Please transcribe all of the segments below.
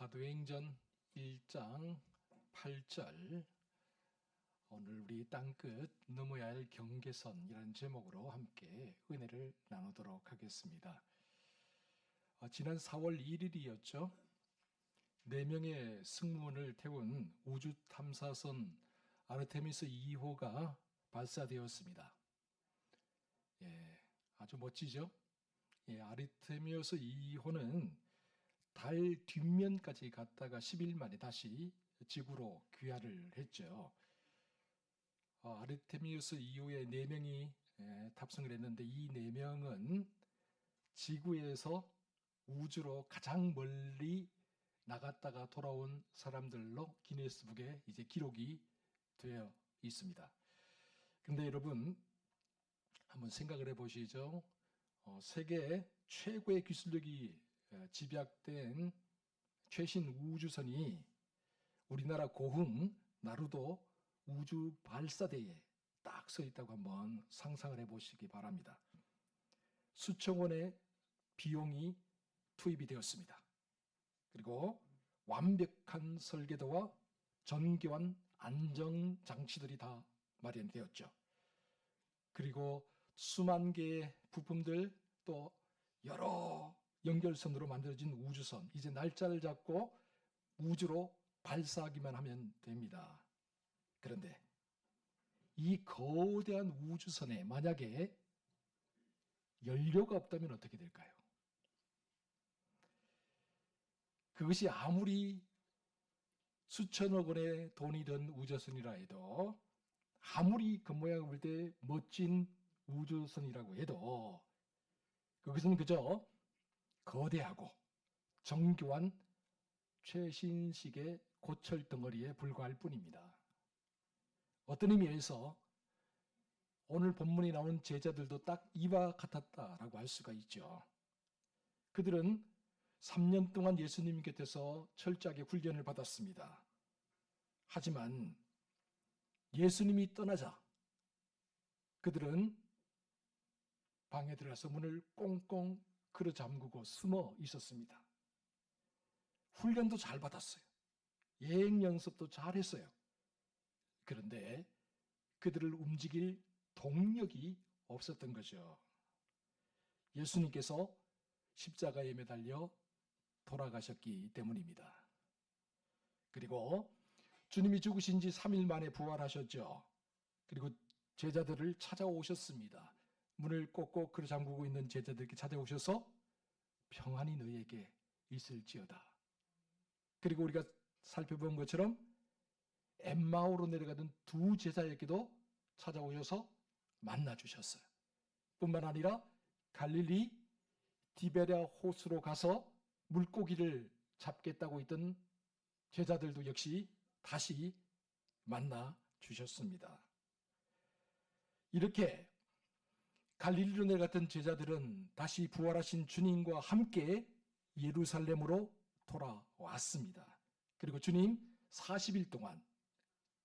사도행전 1장 8절 오늘 우리 땅끝 넘어야 할 경계선이라는 제목으로 함께 은혜를 나누도록 하겠습니다. 지난 4월 1일이었죠. 4명의 승무원을 태운 우주탐사선 아르테미스 2호가 발사되었습니다. 아주 멋지죠? 아르테미스 2호는 달 뒷면까지 갔다가 10일 만에 다시 지구로 귀화를 했죠. 아르테미우스 이후에 4명이 탑승을 했는데 이 4명은 지구에서 우주로 가장 멀리 나갔다가 돌아온 사람들로 기네스북에 이제 기록이 되어 있습니다. 근데 여러분 한번 생각을 해보시죠. 세계 최고의 기술력이 집약된 최신 우주선이 우리나라 고흥 나루도 우주 발사대에 딱 서 있다고 한번 상상을 해보시기 바랍니다. 수천 원의 비용이 투입이 되었습니다. 그리고 완벽한 설계도와 정교한 안정 장치들이 다 마련되었죠. 그리고 수만 개의 부품들 또 여러 연결선으로 만들어진 우주선, 이제 날짜를 잡고 우주로 발사하기만 하면 됩니다. 그런데 이 거대한 우주선에 만약에 연료가 없다면 어떻게 될까요? 그것이 아무리 수천억 원의 돈이 든 우주선이라 해도, 아무리 겉모양을 볼 때 멋진 우주선이라고 해도 그것은 그저 거대하고 정교한 최신식의 고철 덩어리에 불과할 뿐입니다. 어떤 의미에서 오늘 본문에 나온 제자들도 딱 이와 같았다라고 할 수가 있죠. 그들은 3년 동안 예수님 곁에서 철저하게 훈련을 받았습니다. 하지만 예수님이 떠나자 그들은 방에 들어가서 문을 꽁꽁 걸어 잠그고 숨어 있었습니다. 훈련도 잘 받았어요. 예행 연습도 잘 했어요. 그런데 그들을 움직일 동력이 없었던 거죠. 예수님께서 십자가에 매달려 돌아가셨기 때문입니다. 그리고 주님이 죽으신 지 3일 만에 부활하셨죠. 그리고 제자들을 찾아오셨습니다. 문을 꼭꼭 걸어 잠그고 있는 제자들에게 찾아오셔서 평안이 너희에게 있을지어다. 그리고 우리가 살펴본 것처럼 엠마오로 내려가던 2 제자에게도 찾아오셔서 만나주셨어요. 뿐만 아니라 갈릴리 디베랴 호수로 가서 물고기를 잡겠다고 했던 제자들도 역시 다시 만나 주셨습니다. 이렇게 갈릴리로 내려갔던 제자들은 다시 부활하신 주님과 함께 예루살렘으로 돌아왔습니다. 그리고 주님 40일 동안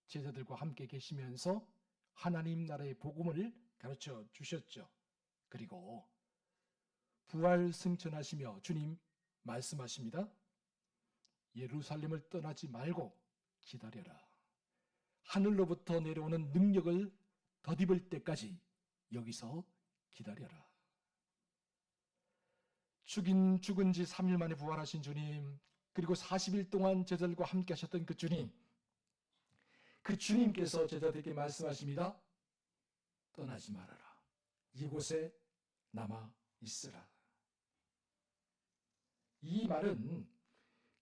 제자들과 함께 계시면서 하나님 나라의 복음을 가르쳐 주셨죠. 그리고 부활 승천하시며 주님 말씀하십니다. 예루살렘을 떠나지 말고 기다려라. 하늘로부터 내려오는 능력을 덧입을 때까지 여기서 기다려라. 죽은 지 3일 만에 부활하신 주님, 그리고 40일 동안 제자들과 함께 하셨던 그 주님, 그 주님께서 제자들에게 말씀하십니다. 떠나지 말아라. 이곳에 남아 있으라. 이 말은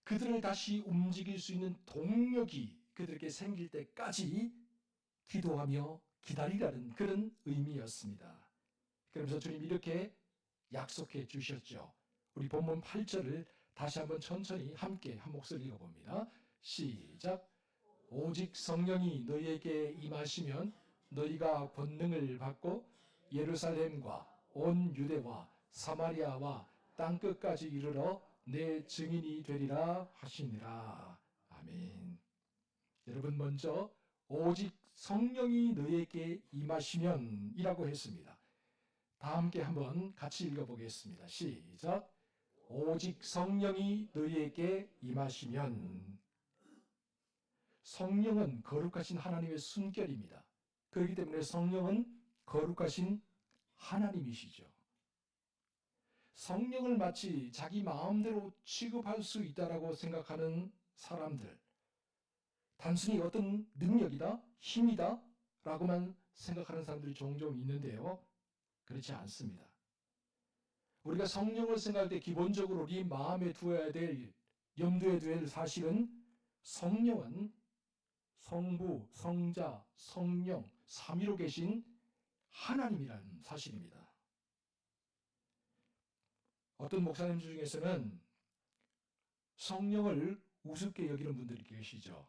그들을 다시 움직일 수 있는 동력이 그들에게 생길 때까지 기도하며 기다리라는 그런 의미였습니다. 그러면서 주님이 이렇게 약속해 주셨죠. 우리 본문 8절을 다시 한번 천천히 함께 한 목소리 읽어봅니다. 시작. 오직 성령이 너희에게 임하시면 너희가 권능을 받고 예루살렘과 온 유대와 사마리아와 땅끝까지 이르러 내 증인이 되리라 하시니라. 아멘. 여러분, 먼저 오직 성령이 너희에게 임하시면 이라고 했습니다. 다 함께 한번 같이 읽어보겠습니다. 시작. 오직 성령이 너희에게 임하시면. 성령은 거룩하신 하나님의 순결입니다. 그렇기 때문에 성령은 거룩하신 하나님이시죠. 성령을 마치 자기 마음대로 취급할 수 있다라고 생각하는 사람들, 단순히 어떤 능력이다, 힘이다 라고만 생각하는 사람들이 종종 있는데요. 그렇지 않습니다. 우리가 성령을 생각할 때 기본적으로 우리 마음에 두어야 될, 염두에 두어야 될 사실은 성령은 성부, 성자, 성령, 삼위로 계신 하나님이라는 사실입니다. 어떤 목사님 중에서는 성령을 우습게 여기는 분들이 계시죠.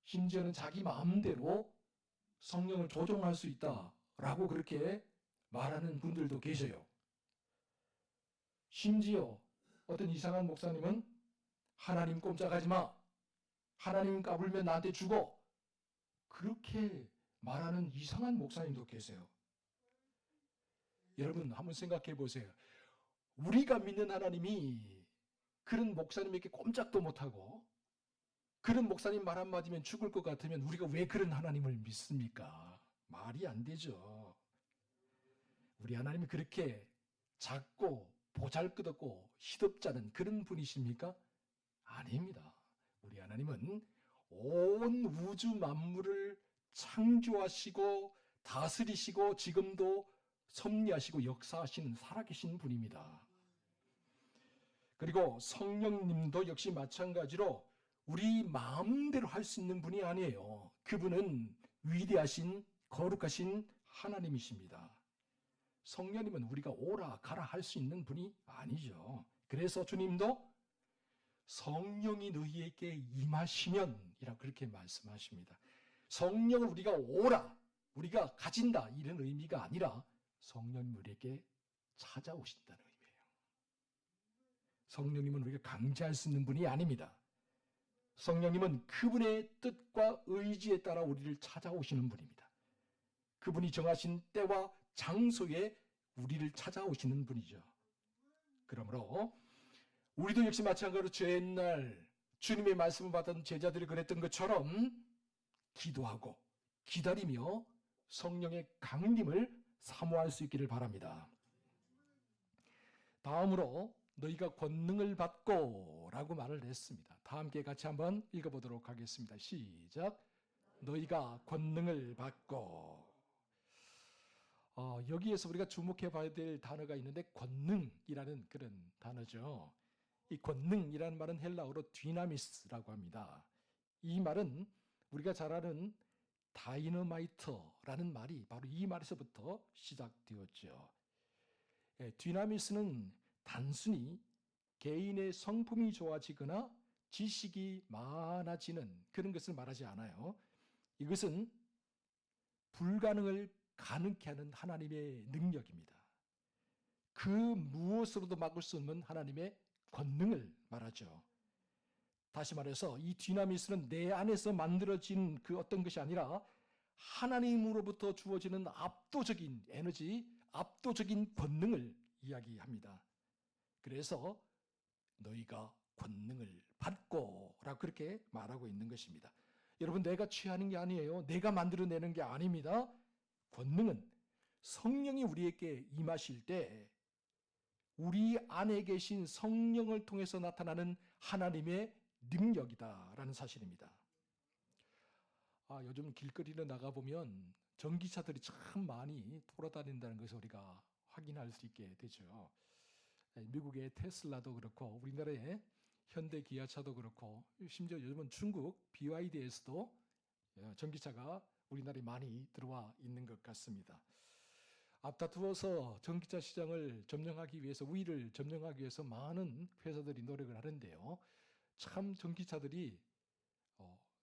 심지어는 자기 마음대로 성령을 조종할 수 있다라고 그렇게 말하는 분들도 계셔요. 심지어 어떤 이상한 목사님은 하나님 꼼짝하지 마, 하나님 까불면 나한테 죽어, 그렇게 말하는 이상한 목사님도 계세요. 여러분 한번 생각해 보세요. 우리가 믿는 하나님이 그런 목사님에게 꼼짝도 못하고 그런 목사님 말 한마디면 죽을 것 같으면 우리가 왜 그런 하나님을 믿습니까? 말이 안 되죠. 우리 하나님이 그렇게 작고 보잘것없고 시덥잖은 그런 분이십니까? 아닙니다. 우리 하나님은 온 우주 만물을 창조하시고 다스리시고 지금도 섭리하시고 역사하시는 살아계신 분입니다. 그리고 성령님도 역시 마찬가지로 우리 마음대로 할 수 있는 분이 아니에요. 그분은 위대하신 거룩하신 하나님이십니다. 성령님은 우리가 오라 가라 할 수 있는 분이 아니죠. 그래서 주님도 성령이 너희에게 임하시면 이라고 그렇게 말씀하십니다. 성령을 우리가 오라, 우리가 가진다 이런 의미가 아니라 성령님 우리에게 찾아오신다는 의미예요. 성령님은 우리가 강제할 수 있는 분이 아닙니다. 성령님은 그분의 뜻과 의지에 따라 우리를 찾아오시는 분입니다. 그분이 정하신 때와 장소에 우리를 찾아오시는 분이죠. 그러므로 우리도 역시 마찬가지로 옛날 주님의 말씀을 받은 제자들이 그랬던 것처럼 기도하고 기다리며 성령의 강림을 사모할 수 있기를 바랍니다. 다음으로 너희가 권능을 받고 라고 말을 했습니다. 다 함께 같이 한번 읽어보도록 하겠습니다. 시작. 너희가 권능을 받고. 여기에서 우리가 주목해 봐야 될 단어가 있는데 권능이라는 그런 단어죠. 이 권능이라는 말은 헬라어로 디나미스라고 합니다. 이 말은 우리가 잘 아는 다이너마이트라는 말이 바로 이 말에서부터 시작되었죠. 디나미스는 단순히 개인의 성품이 좋아지거나 지식이 많아지는 그런 것을 말하지 않아요. 이것은 불가능을 가능케 하는 하나님의 능력입니다. 그 무엇으로도 막을 수 없는 하나님의 권능을 말하죠. 다시 말해서 이 디나미스는 내 안에서 만들어진 그 어떤 것이 아니라 하나님으로부터 주어지는 압도적인 에너지, 압도적인 권능을 이야기합니다. 그래서 너희가 권능을 받고 라고 그렇게 말하고 있는 것입니다. 여러분, 내가 취하는 게 아니에요. 내가 만들어내는 게 아닙니다. 권능은 성령이 우리에게 임하실 때 우리 안에 계신 성령을 통해서 나타나는 하나님의 능력이다라는 사실입니다. 요즘 길거리를 나가보면 전기차들이 참 많이 돌아다닌다는 것을 우리가 확인할 수 있게 되죠. 미국의 테슬라도 그렇고 우리나라의 현대 기아차도 그렇고 심지어 요즘은 중국 BYD에서도 전기차가 우리나라에 많이 들어와 있는 것 같습니다. 앞다투어서 전기차 시장을 점령하기 위해서, 우위를 점령하기 위해서 많은 회사들이 노력을 하는데요. 참 전기차들이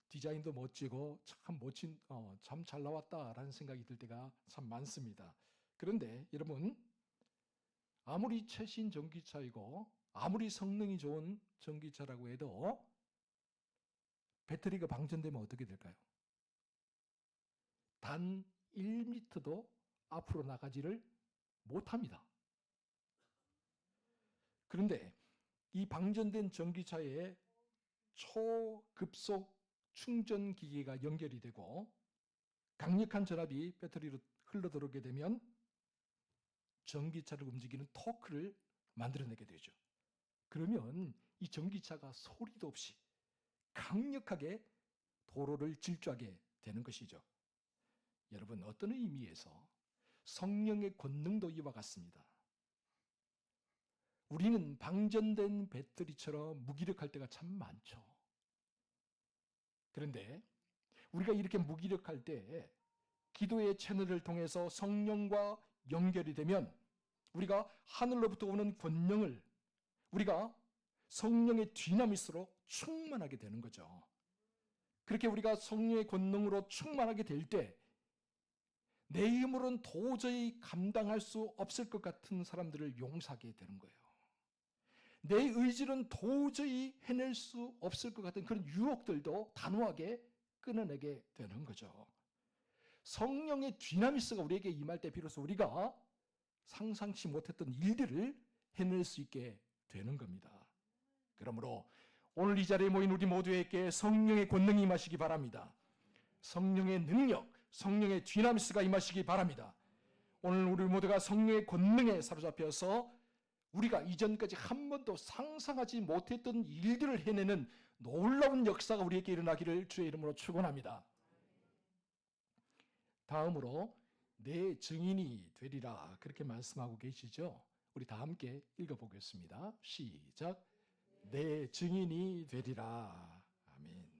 디자인도 멋지고 참 멋진, 참 잘 나왔다라는 생각이 들 때가 참 많습니다. 그런데 여러분, 아무리 최신 전기차이고 아무리 성능이 좋은 전기차라고 해도 배터리가 방전되면 어떻게 될까요? 단 1m도 앞으로 나가지를 못합니다. 그런데 이 방전된 전기차에 초급속 충전 기기가 연결이 되고 강력한 전압이 배터리로 흘러들어오게 되면 전기차를 움직이는 토크를 만들어내게 되죠. 그러면 이 전기차가 소리도 없이 강력하게 도로를 질주하게 되는 것이죠. 여러분, 어떤 의미에서 성령의 권능도 이와 같습니다. 우리는 방전된 배터리처럼 무기력할 때가 참 많죠. 그런데 우리가 이렇게 무기력할 때 기도의 채널을 통해서 성령과 연결이 되면 우리가 하늘로부터 오는 권능을 우리가 성령의 디나미스로 충만하게 되는 거죠. 그렇게 우리가 성령의 권능으로 충만하게 될 때 내 힘으로는 도저히 감당할 수 없을 것 같은 사람들을 용서하게 되는 거예요. 내 의지는 도저히 해낼 수 없을 것 같은 그런 유혹들도 단호하게 끊어내게 되는 거죠. 성령의 디나미스가 우리에게 임할 때 비로소 우리가 상상치 못했던 일들을 해낼 수 있게 되는 겁니다. 그러므로 오늘 이 자리에 모인 우리 모두에게 성령의 권능이 임하시기 바랍니다. 성령의 능력, 성령의 디나미스가 임하시기 바랍니다. 오늘 우리 모두가 성령의 권능에 사로잡혀서 우리가 이전까지 한 번도 상상하지 못했던 일들을 해내는 놀라운 역사가 우리에게 일어나기를 주의 이름으로 축원합니다. 다음으로 내 증인이 되리라 그렇게 말씀하고 계시죠. 우리 다 함께 읽어보겠습니다. 시작. 내 증인이 되리라. 아멘.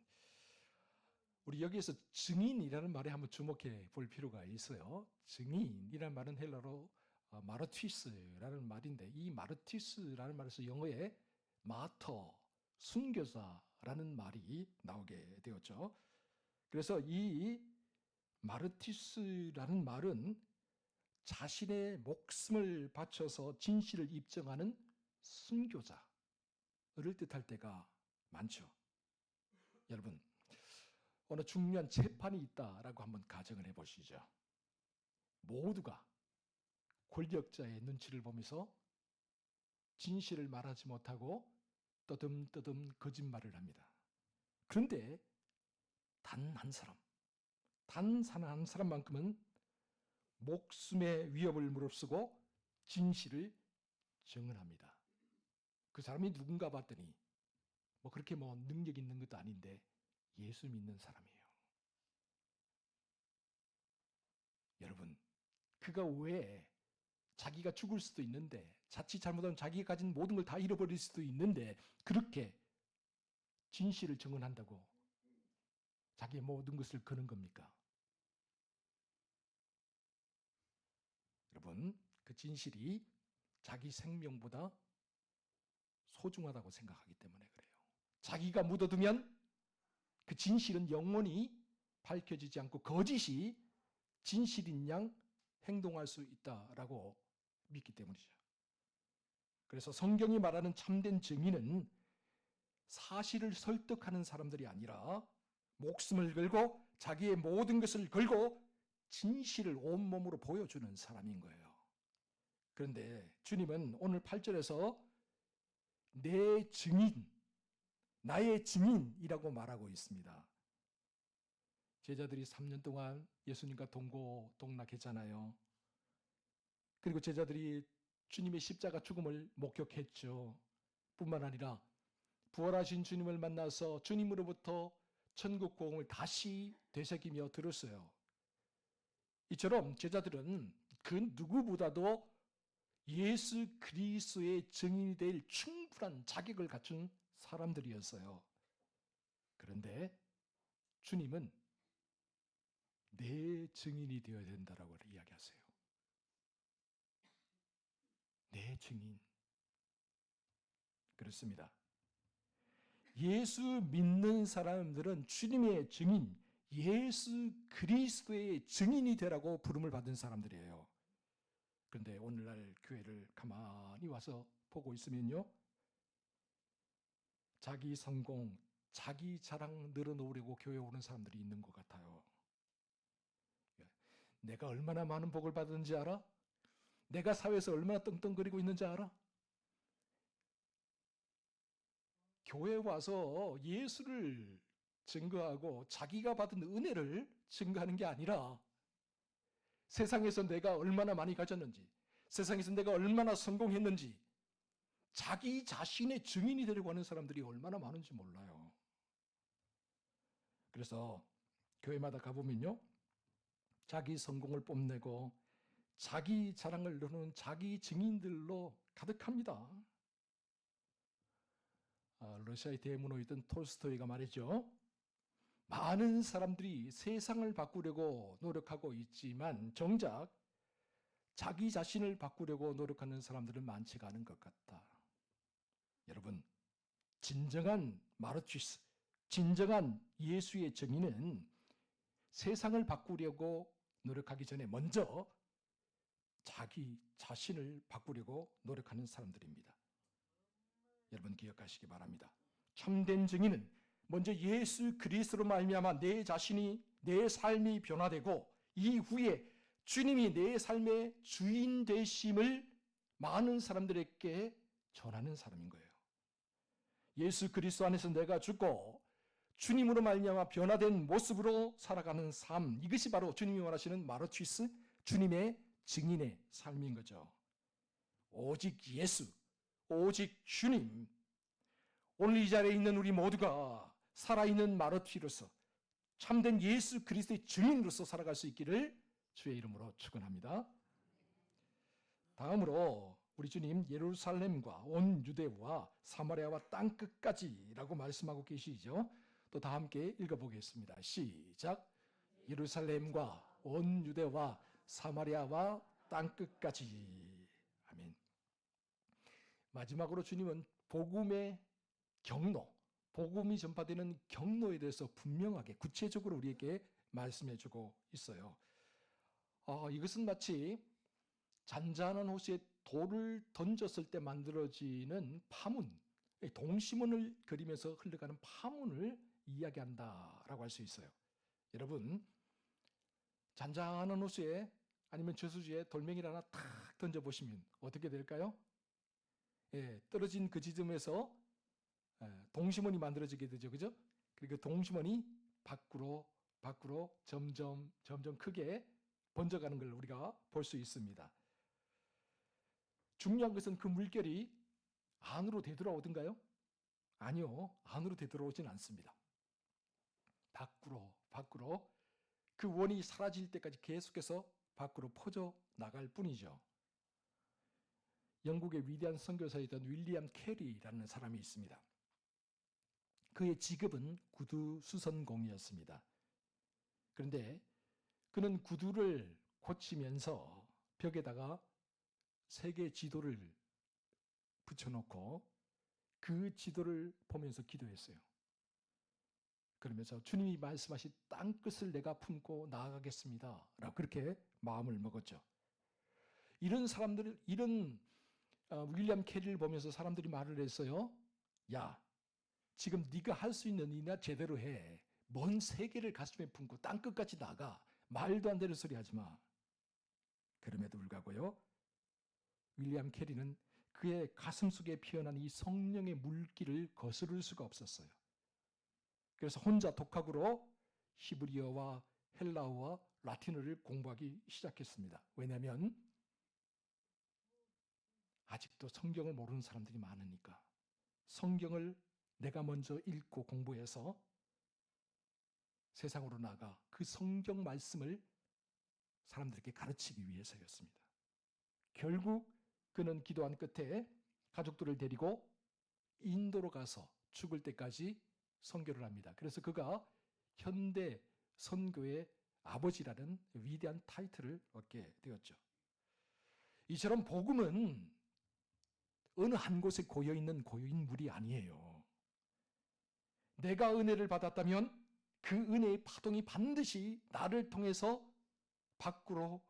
우리 여기에서 증인이라는 말에 한번 주목해 볼 필요가 있어요. 증인이라는 말은 헬라로 마르티스라는 말인데 이 마르티스라는 말에서 영어에 마터, 순교자라는 말이 나오게 되었죠. 그래서 이 마르티스라는 말은 자신의 목숨을 바쳐서 진실을 입증하는 순교자를 뜻할 때가 많죠. 여러분, 어느 중요한 재판이 있다라고 한번 가정을 해보시죠. 모두가 권력자의 눈치를 보면서 진실을 말하지 못하고 떠듬떠듬 거짓말을 합니다. 그런데 단 한 사람만큼은 목숨의 위협을 무릅쓰고 진실을 증언합니다. 그 사람이 누군가 봤더니 그렇게 능력 있는 것도 아닌데 예수 믿는 사람이에요. 여러분, 그가 왜 자기가 죽을 수도 있는데 자칫 잘못하면 자기가 가진 모든 걸 다 잃어버릴 수도 있는데 그렇게 진실을 증언한다고 자기의 모든 것을 거는 겁니까? 여러분, 그 진실이 자기 생명보다 소중하다고 생각하기 때문에 그래요. 자기가 묻어두면 그 진실은 영원히 밝혀지지 않고 거짓이 진실인 양 행동할 수 있다라고 믿기 때문이죠. 그래서 성경이 말하는 참된 증인은 사실을 설득하는 사람들이 아니라 목숨을 걸고 자기의 모든 것을 걸고 진실을 온몸으로 보여주는 사람인 거예요. 그런데 주님은 오늘 8절에서 내 증인, 나의 증인이라고 말하고 있습니다. 제자들이 3년 동안 예수님과 동고동락했잖아요. 그리고 제자들이 주님의 십자가 죽음을 목격했죠. 뿐만 아니라 부활하신 주님을 만나서 주님으로부터 천국 복음을 다시 되새기며 들었어요. 이처럼 제자들은 그 누구보다도 예수 그리스도의 증인이 될 충분한 자격을 갖춘 사람들이었어요. 그런데 주님은 내 증인이 되어야 된다라고 이야기하세요. 내 증인. 그렇습니다. 예수 믿는 사람들은 주님의 증인, 예수 그리스도의 증인이 되라고 부름을 받은 사람들이에요. 그런데 오늘날 교회를 가만히 와서 보고 있으면요, 자기 성공, 자기 자랑 늘어놓으려고 교회에 오는 사람들이 있는 것 같아요. 내가 얼마나 많은 복을 받은지 알아? 내가 사회에서 얼마나 떵떵거리고 있는지 알아? 교회 와서 예수를 증거하고 자기가 받은 은혜를 증거하는 게 아니라 세상에서 내가 얼마나 많이 가졌는지, 세상에서 내가 얼마나 성공했는지 자기 자신의 증인이 되려고 하는 사람들이 얼마나 많은지 몰라요. 그래서 교회마다 가보면요, 자기 성공을 뽐내고 자기 자랑을 나누는 자기 증인들로 가득합니다. 러시아의 대문호였던 톨스토이가 말이죠, 많은 사람들이 세상을 바꾸려고 노력하고 있지만 정작 자기 자신을 바꾸려고 노력하는 사람들은 많지가 않은 것 같다. 여러분, 진정한 마르투스, 진정한 예수의 증인은 세상을 바꾸려고 노력하기 전에 먼저 자기 자신을 바꾸려고 노력하는 사람들입니다. 여러분 기억하시기 바랍니다. 참된 증인은 먼저 예수 그리스도로 말미암아 내 자신이, 내 삶이 변화되고 이후에 주님이 내 삶의 주인 되심을 많은 사람들에게 전하는 사람인 거예요. 예수 그리스도 안에서 내가 죽고 주님으로 말미암아 변화된 모습으로 살아가는 삶, 이것이 바로 주님이 원하시는 마르투스, 주님의 증인의 삶인 거죠. 오직 예수, 오직 주님, 오늘 이 자리에 있는 우리 모두가 살아있는 마르투로서 참된 예수 그리스도의 증인으로서 살아갈 수 있기를 주의 이름으로 축원합니다. 다음으로 우리 주님 예루살렘과 온 유대와 사마리아와 땅끝까지라고 말씀하고 계시죠. 또 다 함께 읽어보겠습니다. 시작. 예루살렘과 온 유대와 사마리아와 땅끝까지. 아멘. 마지막으로 주님은 복음의 경로, 복음이 전파되는 경로에 대해서 분명하게 구체적으로 우리에게 말씀해주고 있어요. 이것은 마치 잔잔한 호수에 돌을 던졌을 때 만들어지는 파문, 동심원을 그리면서 흘러가는 파문을 이야기한다라고 할 수 있어요. 여러분, 잔잔한 호수에 아니면 저수지에 돌멩이를 하나 탁 던져보시면 어떻게 될까요? 떨어진 그 지점에서 동심원이 만들어지게 되죠. 그죠? 그리고 동심원이 밖으로 점점 크게 번져가는 걸 우리가 볼 수 있습니다. 중요한 것은 그 물결이 안으로 되돌아오던가요? 아니요, 안으로 되돌아오진 않습니다. 밖으로 그 원이 사라질 때까지 계속해서 밖으로 퍼져 나갈 뿐이죠. 영국의 위대한 선교사였던 윌리엄 캐리라는 사람이 있습니다. 그의 직업은 구두 수선공이었습니다. 그런데 그는 구두를 고치면서 벽에다가 세계 지도를 붙여놓고 그 지도를 보면서 기도했어요. 그러면서 주님이 말씀하신 땅끝을 내가 품고 나아가겠습니다 라고 그렇게 마음을 먹었죠. 이런 사람들, 윌리엄 캐리를 보면서 사람들이 말을 했어요. 야, 지금 네가 할 수 있는 일이나 제대로 해. 먼 세계를 가슴에 품고 땅끝까지 나가. 말도 안 되는 소리 하지 마. 그럼에도 불구하고요, 윌리엄 캐리는 그의 가슴 속에 피어난 이 성령의 물기를 거스를 수가 없었어요. 그래서 혼자 독학으로 히브리어와 헬라어와 라틴어를 공부하기 시작했습니다. 왜냐하면 아직도 성경을 모르는 사람들이 많으니까. 성경을 내가 먼저 읽고 공부해서 세상으로 나가 그 성경 말씀을 사람들에게 가르치기 위해서였습니다. 결국 그는 기도한 끝에 가족들을 데리고 인도로 가서 죽을 때까지 선교를 합니다. 그래서 그가 현대 선교의 아버지라는 위대한 타이틀을 얻게 되었죠. 이처럼 복음은 어느 한 곳에 고여있는 고인물이 아니에요. 내가 은혜를 받았다면 그 은혜의 파동이 반드시 나를 통해서 밖으로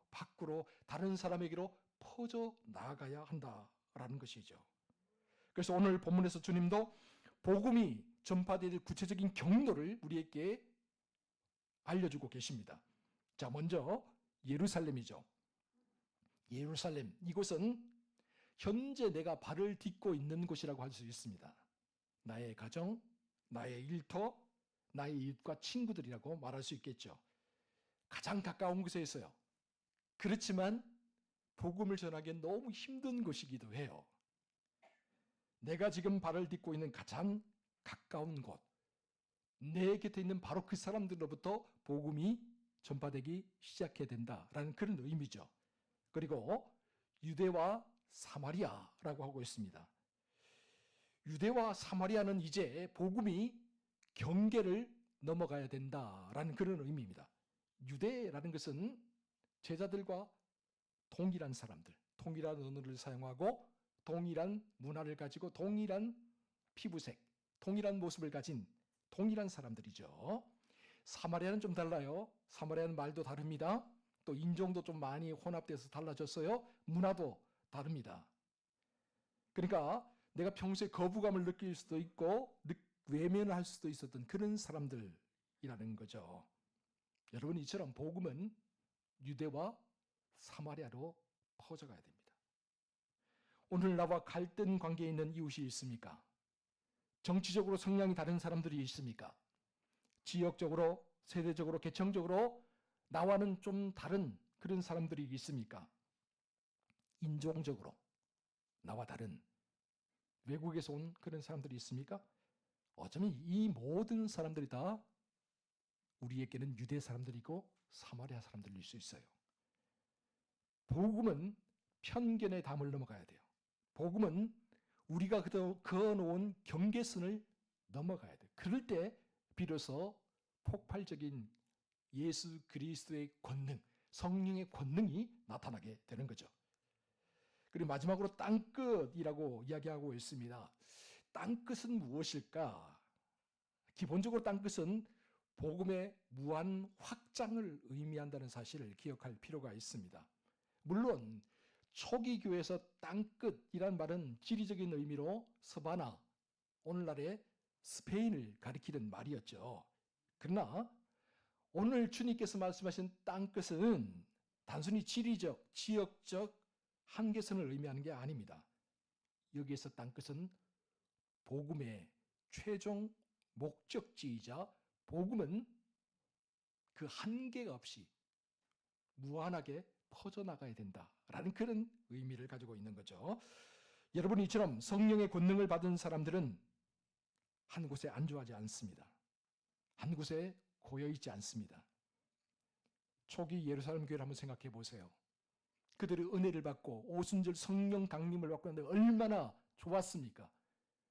다른 사람에게로 퍼져 나가야 한다라는 것이죠. 그래서 오늘 본문에서 주님도 복음이 전파될 구체적인 경로를 우리에게 알려주고 계십니다. 자, 먼저 예루살렘이죠. 예루살렘, 이곳은 현재 내가 발을 딛고 있는 곳이라고 할 수 있습니다. 나의 가정, 나의 일터, 나의 이웃과 친구들이라고 말할 수 있겠죠. 가장 가까운 곳에 있어요. 그렇지만 복음을 전하기엔 너무 힘든 곳이기도 해요. 내가 지금 발을 딛고 있는 가장 가까운 곳, 내 곁에 있는 바로 그 사람들로부터 복음이 전파되기 시작해야 된다라는 그런 의미죠. 그리고 유대와 사마리아라고 하고 있습니다. 유대와 사마리아는 이제 복음이 경계를 넘어가야 된다라는 그런 의미입니다. 유대라는 것은 제자들과 동일한 사람들, 동일한 언어를 사용하고 동일한 문화를 가지고 동일한 피부색, 동일한 모습을 가진 동일한 사람들이죠. 사마리아는 좀 달라요. 사마리아는 말도 다릅니다. 또 인종도 좀 많이 혼합돼서 달라졌어요. 문화도 다릅니다. 그러니까 내가 평소에 거부감을 느낄 수도 있고 외면을 할 수도 있었던 그런 사람들이라는 거죠. 여러분, 이처럼 복음은 유대와 사마리아로 퍼져가야 됩니다. 오늘 나와 갈등 관계에 있는 이웃이 있습니까? 정치적으로 성향이 다른 사람들이 있습니까? 지역적으로, 세대적으로, 계층적으로 나와는 좀 다른 그런 사람들이 있습니까? 인종적으로 나와 다른 외국에서 온 그런 사람들이 있습니까? 어쩌면 이 모든 사람들이 다 우리에게는 유대 사람들이고 사마리아 사람들일 수 있어요. 복음은 편견의 담을 넘어가야 돼요. 복음은 우리가 그어놓은 경계선을 넘어가야 돼요. 그럴 때 비로소 폭발적인 예수 그리스도의 권능, 성령의 권능이 나타나게 되는 거죠. 그리고 마지막으로 땅끝이라고 이야기하고 있습니다. 땅끝은 무엇일까? 기본적으로 땅끝은 복음의 무한 확장을 의미한다는 사실을 기억할 필요가 있습니다. 물론 초기 교회에서 땅끝이란 말은 지리적인 의미로 서바나, 오늘날의 스페인을 가리키는 말이었죠. 그러나 오늘 주님께서 말씀하신 땅끝은 단순히 지리적, 지역적 한계선을 의미하는 게 아닙니다. 여기에서 땅끝은 복음의 최종 목적지이자 복음은 그 한계가 없이 무한하게 퍼져나가야 된다라는 그런 의미를 가지고 있는 거죠. 여러분, 이처럼 성령의 권능을 받은 사람들은 한 곳에 안주하지 않습니다. 한 곳에 고여있지 않습니다. 초기 예루살렘 교회를 한번 생각해 보세요. 그들이 은혜를 받고 오순절 성령 강림을 받고 하는데 얼마나 좋았습니까?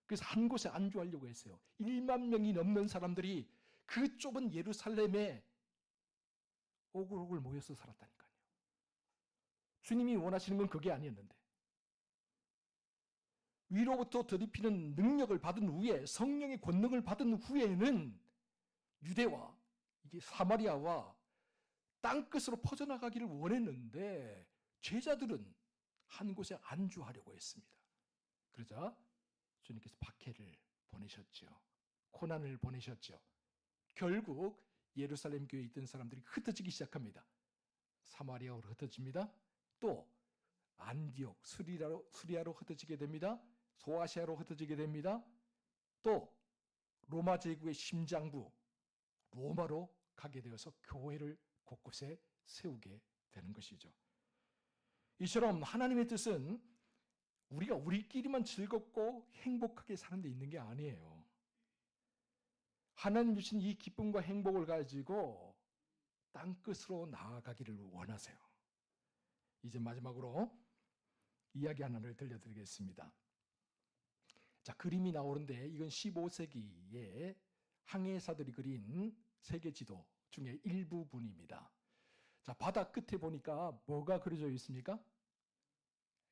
그래서 한 곳에 안주하려고 했어요. 1만 명이 넘는 사람들이 그 좁은 예루살렘에 오글오글 모여서 살았다니까요. 주님이 원하시는 건 그게 아니었는데, 위로부터 더럽히는 능력을 받은 후에, 성령의 권능을 받은 후에는 유대와 이게 사마리아와 땅끝으로 퍼져나가기를 원했는데 제자들은 한 곳에 안주하려고 했습니다. 그러자 주님께서 박해를 보내셨죠. 고난을 보내셨죠. 결국 예루살렘 교회에 있던 사람들이 흩어지기 시작합니다. 사마리아로 흩어집니다. 또 안디옥, 수리아로 흩어지게 됩니다. 소아시아로 흩어지게 됩니다. 또 로마 제국의 심장부 로마로 가게 되어서 교회를 곳곳에 세우게 되는 것이죠. 이처럼 하나님의 뜻은 우리가 우리끼리만 즐겁고 행복하게 사는 데 있는 게 아니에요. 하나님 주신 이 기쁨과 행복을 가지고 땅끝으로 나아가기를 원하세요. 이제 마지막으로 이야기 하나를 들려드리겠습니다. 자, 그림이 나오는데 이건 15세기에 항해사들이 그린 세계지도 중에 일부분입니다. 자, 바다 끝에 보니까 뭐가 그려져 있습니까?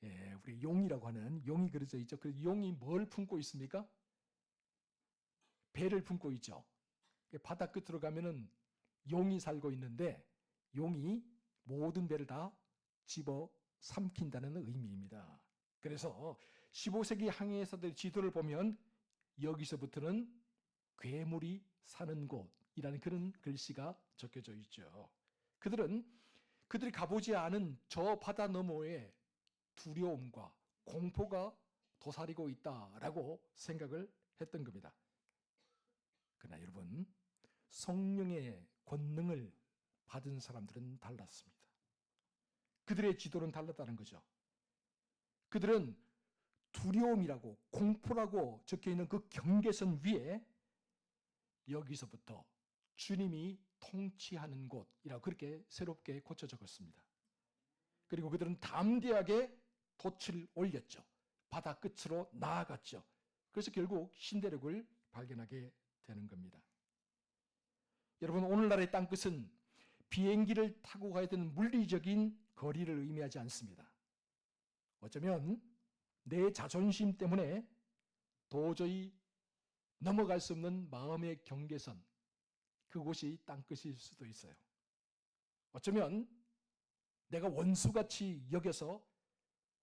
예, 우리 용이라고 하는 용이 그려져 있죠. 그 용이 뭘 품고 있습니까? 배를 품고 있죠. 바다 끝으로 가면은 용이 살고 있는데 용이 모든 배를 다 집어 삼킨다는 의미입니다. 그래서 15세기 항해사들의 지도를 보면 여기서부터는 괴물이 사는 곳이라는 그런 글씨가 적혀져 있죠. 그들이 가보지 않은 저 바다 너머에 두려움과 공포가 도사리고 있다라고 생각을 했던 겁니다. 그러나 여러분, 성령의 권능을 받은 사람들은 달랐습니다. 그들의 지도는 달랐다는 거죠. 그들은 두려움이라고 공포라고 적혀있는 그 경계선 위에 여기서부터 주님이 통치하는 곳이라고 그렇게 새롭게 고쳐 적었습니다. 그리고 그들은 담대하게 돛을 올렸죠. 바다 끝으로 나아갔죠. 그래서 결국 신대륙을 발견하게 되는 겁니다. 여러분, 오늘날의 땅끝은 비행기를 타고 가야 되는 물리적인 거리를 의미하지 않습니다. 어쩌면 내 자존심 때문에 도저히 넘어갈 수 없는 마음의 경계선, 그곳이 땅끝일 수도 있어요. 어쩌면 내가 원수같이 여겨서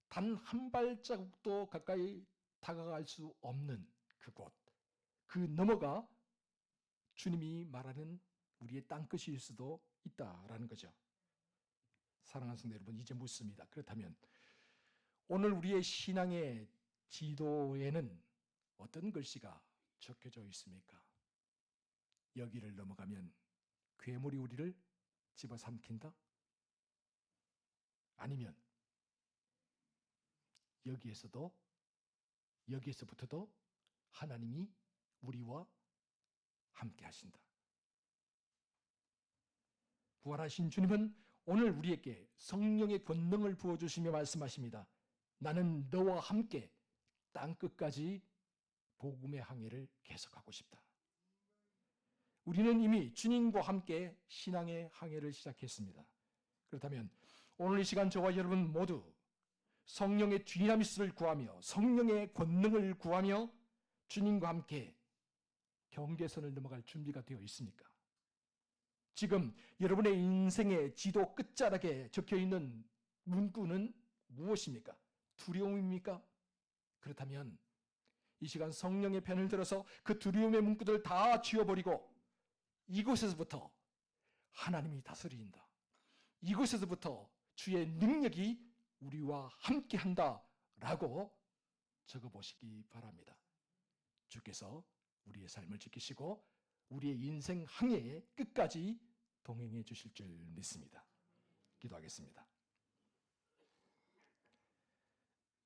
단 한 발자국도 가까이 다가갈 수 없는 그곳, 그 너머가 주님이 말하는 우리의 땅끝일 수도 있다라는 거죠. 사랑하는 성도 여러분, 이제 묻습니다. 그렇다면 오늘 우리의 신앙의 지도에는 어떤 글씨가 적혀져 있습니까? 여기를 넘어가면 괴물이 우리를 집어삼킨다? 아니면 여기에서부터도 하나님이 우리와 함께 하신다. 부활하신 주님은 오늘 우리에게 성령의 권능을 부어주시며 말씀하십니다. 나는 너와 함께 땅끝까지 복음의 항해를 계속하고 싶다. 우리는 이미 주님과 함께 신앙의 항해를 시작했습니다. 그렇다면 오늘 이 시간 저와 여러분 모두 성령의 디나미스를 구하며 성령의 권능을 구하며 주님과 함께 경계선을 넘어갈 준비가 되어 있습니까? 지금 여러분의 인생의 지도 끝자락에 적혀있는 문구는 무엇입니까? 두려움입니까? 그렇다면 이 시간 성령의 편을 들어서 그 두려움의 문구들을 다 지워버리고 이곳에서부터 하나님이 다스린다. 이곳에서부터 주의 능력이 우리와 함께한다라고 적어보시기 바랍니다. 주께서 우리의 삶을 지키시고 우리의 인생 항해의 끝까지 동행해 주실 줄 믿습니다. 기도하겠습니다.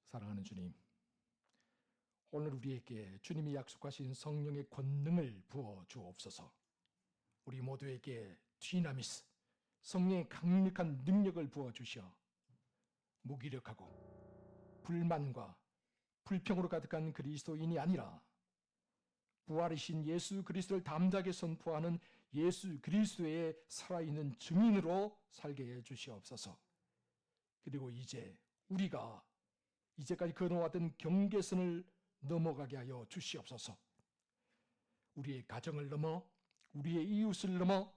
사랑하는 주님, 오늘 우리에게 주님이 약속하신 성령의 권능을 부어 주옵소서. 우리 모두에게 디나미스, 성령의 강력한 능력을 부어 주셔 무기력하고 불만과 불평으로 가득한 그리스도인이 아니라 부활이신 예수 그리스도를 담대하게 선포하는 예수 그리스도의 살아있는 증인으로 살게 해 주시옵소서. 그리고 이제 우리가 이제까지 건너왔던 경계선을 넘어가게 하여 주시옵소서. 우리의 가정을 넘어 우리의 이웃을 넘어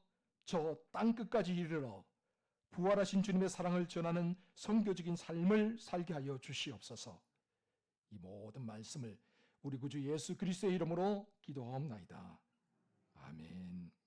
저 땅끝까지 이르러 부활하신 주님의 사랑을 전하는 선교적인 삶을 살게 하여 주시옵소서. 이 모든 말씀을 우리 구주 예수 그리스도의 이름으로 기도하옵나이다. 아멘.